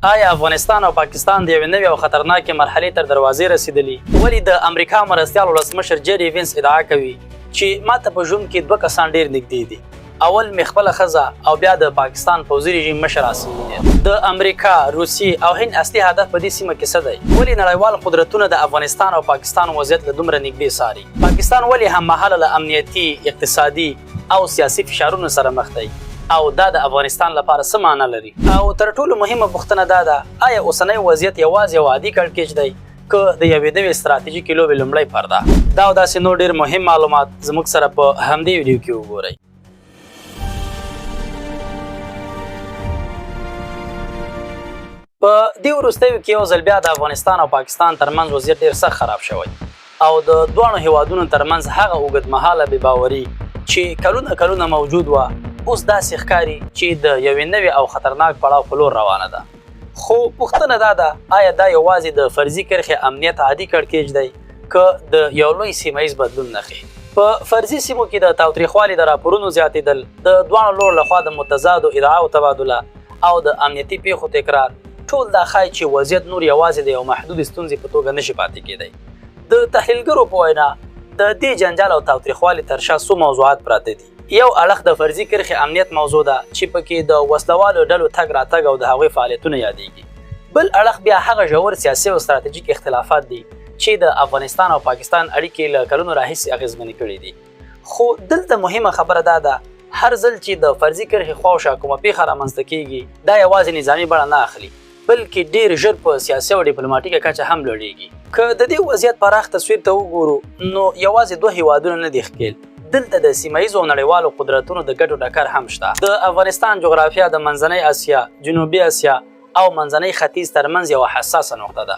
آیا افغانستان او پاکستان د یوې نوې او خطرناکې مرحلې تر دروازې رسیدلي؟ ولې د امریکا مرستیال ولسمشر جیری وینس ادعا کوي چې ماته په ژوند کې 2 کسان ډېر نږدې دي؟ اول مې خپله ښځه او بیا د پاکستان پوځي رژیم مشر آسیب. د امریکا، روسیې او هند اصلي هدف په دې سیمه کې څه دی؟ ولې نړیوال قدرتونه د افغانستان او پاکستان وضعیت له دومره نږدې څاري؟ پاکستان ولې هممهاله له امنیتي، اقتصادي او سیاسي فشارونو سره مخ دی؟ او دا د افغانستان لپاره څه معنا لري؟ او تر ټولو مهمه پوښتنه دا ده، آیا اوسنی وضعیت یوازې یو عادي کړکېچ دی که د یوې نوې ستراتیژیکې لوبې لومړی پرده؟ دا او داسې نور ډېر مهم معلومات زموږ سره په همدې ویډیو کې وګورئ. په دې وروستیو کې یو ځل بیا د افغانستان او پاکستان ترمنځ وضعیت ډېر سخت خراب شوی او د دواړو هیوادونو ترمنځ هغه اوږدمهاله بېباوري چې کلونه موجود وه اوس داسې ښکاري چې د یوې نوې او خطرناک پړاو په لور روانه ده. خو پوښتنه دا ده، آیا دا یوازې د فرضي کرښې امنیت عادي کړکېچ دی که د یو لوی سیمه ییز بدلون نښې؟ په فرضي سیمو کې د تاوتریخوالي د راپورونو زیاتېدل، د دواړو لورو لخوا د متضادو ادعاو تبادله او د امنیتي پیښو تکرار، ټول دا ښایي چې وضعیت نور یوازې د یو محدودې ستونزې په توګه نشي پاتې کېدی. د تحلیلګرو په وینا د دې جنجال او تاوتریخوالي تر شا څو موضوعات پراته دي. یو اړخ د فرضي کرښې امنیت موضوع ده چې پکې د وسلوالو ډلو تګ راتګ او د هغوی فعالیتونه یادېږي. بل اړخ بیا هغه ژور سیاسي او ستراتیژیک اختلافات دي چې د افغانستان او پاکستان اړیکې له کلونو راهیسې اغېزمنې کړي دي. خو دلته مهمه خبره دا ده، هر ځل چې د فرضي کرښې خواوشا کومه پیښه رامنځته کېږي دا یوازې نظامي بڼه نه اخلي بلکې ډېر ژر په سیاسي او ډیپلوماټیکه کچه هم لوړېږي. که د دې وضعیت پراخ تصویر ته وګورو نو یوازې 2 هیوادونه نه دي ښکېل، دلته د سیمه ییزو او نړیوالو قدرتونو د ګټو ټکر هم شته. د افغانستان جغرافیه د منځنۍ اسیا، جنوبي اسیا او منځنۍ ختیځ ترمنځ یوه حساسه نقطه ده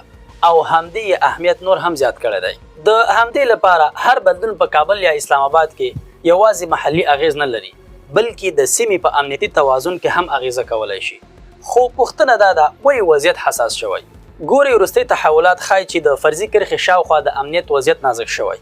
او همدې اهمیت نور هم زیات کړی دی. د همدې لپاره هر بدلون په کابل یا اسلام آباد کې یوازې محلي اغیز نه لري بلکې د سیمې په امنیتي توازن کې هم اغیزه کولی شي. خو پوښتنه دا ده، ولې وضعیت حساس شوی؟ ګورئ، وروستي تحولات ښایي چې د فرضي کرښې شاوخوا د امنیت وضعیت نازک شوی،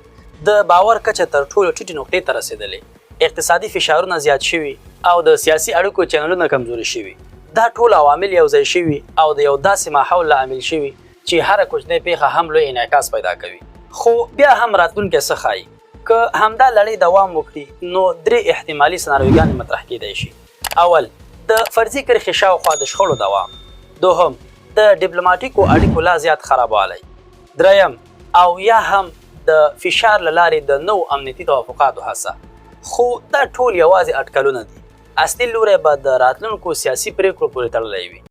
د باور کچه تر ټولو ټیټې نقطې ته رسېدلې، اقتصادي فشارونه زیات شوي او د سیاسي اړیکو چینلونه کمزوري شوي. دا ټول عوامل یو ځای شوي او د یو داسې ماحول لامل شوي چې هره کوچنۍ پیښه هم لوی انعکاس پیدا کوي. خو بیا هم راتلونکی څه ښایي؟ که همدا لړۍ دوام وکړي نو 3 احتمالي سناریوګانې مطرح کیدی شي. اول، د فرضي کرښې شاوخوا د شخړو دوام. دوهم، د ډیپلوماټیکو اړیکو لا زیات خرابوالی. دریم، او یا هم د فشار له لارې د نوو امنیتي توافقاتو هڅه. خو دا ټول یوازې اټکلونه دي، اصلي لوری به د راتلونکو سیاسي پریکړو پورې تړلی وي.